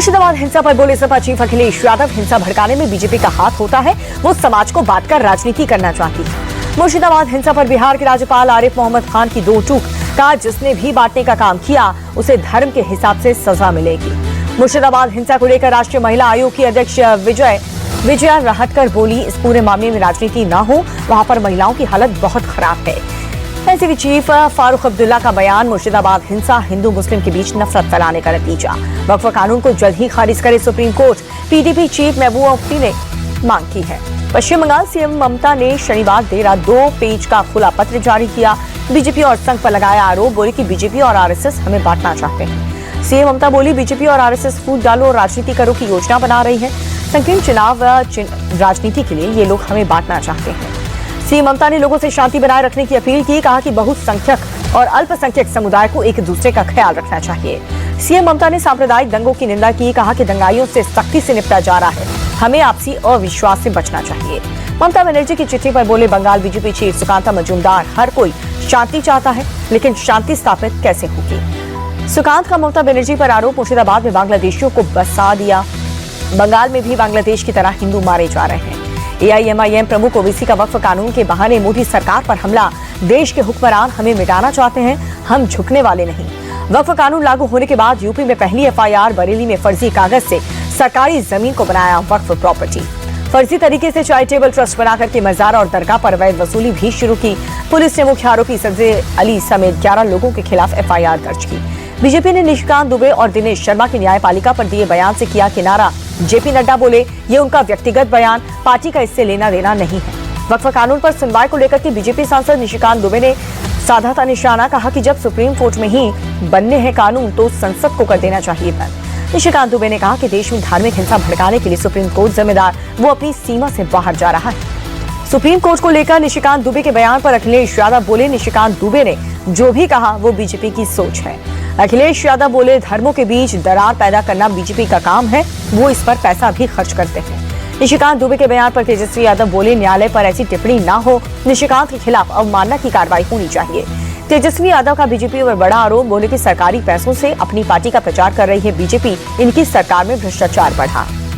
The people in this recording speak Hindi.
मुर्शिदाबाद हिंसा पर बोले सपा चीफ अखिलेश यादव, हिंसा भड़काने में बीजेपी का हाथ होता है। वो समाज को बांटकर राजनीति करना चाहती है। मुर्शिदाबाद हिंसा पर बिहार के राज्यपाल आरिफ मोहम्मद खान की दो टूक, कहा जिसने भी बांटने का काम किया उसे धर्म के हिसाब से सजा मिलेगी। मुर्शिदाबाद हिंसा को लेकर राष्ट्रीय महिला आयोग की अध्यक्ष विजया रहटकर बोली, इस पूरे मामले में राजनीति न हो, वहां पर महिलाओं की हालत बहुत खराब है। एनसीपी चीफ फारूक अब्दुल्ला का बयान, मुर्शिदाबाद हिंसा हिंदू मुस्लिम के बीच नफरत फैलाने का नतीजा। वक्फ कानून को जल्द ही खारिज करे supreme court, PDP chief Mehbooba Mufti ने मांग की है। पश्चिम बंगाल सीएम ममता ने शनिवार देर रात 2 पेज का खुला पत्र जारी किया। बीजेपी और संघ पर लगाया आरोप, बोली कि बीजेपी और आरएसएस हमें बांटना चाहते हैं। सीएम ममता बोली, बीजेपी और आरएसएस फूट डालो और राजनीति करो की योजना बना रही है। संकीर्ण चुनाव राजनीति के लिए ये लोग हमें बांटना चाहते हैं। सीएम ममता ने लोगों से शांति बनाए रखने की अपील की, कहा कि बहुसंख्यक और अल्पसंख्यक समुदाय को एक दूसरे का ख्याल रखना चाहिए। सीएम ममता ने सांप्रदायिक दंगों की निंदा की, कहा कि दंगाइयों से सख्ती से निपटा जा रहा है, हमें आपसी अविश्वास से बचना चाहिए। ममता बनर्जी की चिट्ठी पर बोले बंगाल बीजेपी चीफ सुकांता मजूमदार, हर कोई शांति चाहता है, लेकिन शांति स्थापित कैसे होगी। सुकांत का ममता बनर्जी पर आरोप, मुर्शिदाबाद में बांग्लादेशियों को बसा दिया। बंगाल में भी बांग्लादेश की तरह हिंदू मारे जा रहे हैं। एआईएमआईएम प्रमुख ओबीसी का वक्फ कानून के बहाने मोदी सरकार पर हमला, देश के हुक्मरान हमें मिटाना चाहते हैं, हम झुकने वाले नहीं। वक्फ कानून लागू होने के बाद यूपी में पहली एफआईआर, बरेली में फर्जी कागज से सरकारी जमीन को बनाया वक्फ प्रॉपर्टी। फर्जी तरीके से चैरिटेबल ट्रस्ट बनाकर के मजार और दरगाह पर अवैध वसूली भी शुरू की। पुलिस ने मुख्य आरोपी सज्जे अली समेत 11 लोगों के खिलाफ एफआईआर दर्ज की। बीजेपी ने निशिकांत दुबे और दिनेश शर्मा की न्यायपालिका पर दिए बयान से किया किनारा। जेपी नड्डा बोले, ये उनका व्यक्तिगत बयान, पार्टी का इससे लेना देना नहीं है। वक्फ कानून पर सुनवाई को लेकर के बीजेपी सांसद निशिकांत दुबे ने साधा था निशाना, कहा कि जब सुप्रीम कोर्ट में ही बनने हैं कानून तो संसद को कर देना चाहिए बंद। निशिकांत दुबे ने कहा कि देश में धार्मिक हिंसा भड़काने के लिए सुप्रीम कोर्ट जिम्मेदार, वो अपनी सीमा से बाहर जा रहा है। सुप्रीम कोर्ट को लेकर निशिकांत दुबे के बयान पर अखिलेश यादव बोले, निशिकांत दुबे ने जो भी कहा वो बीजेपी की सोच है। अखिलेश यादव बोले, धर्मों के बीच दरार पैदा करना बीजेपी का काम है, वो इस पर पैसा भी खर्च करते हैं। निशिकांत दुबे के बयान पर तेजस्वी यादव बोले, न्यायालय पर ऐसी टिप्पणी ना हो, निशिकांत के खिलाफ अवमानना की कार्रवाई होनी चाहिए। तेजस्वी यादव का बीजेपी पर बड़ा आरोप, बोले कि सरकारी पैसों से अपनी पार्टी का प्रचार कर रही है बीजेपी, इनकी सरकार में भ्रष्टाचार बढ़ा।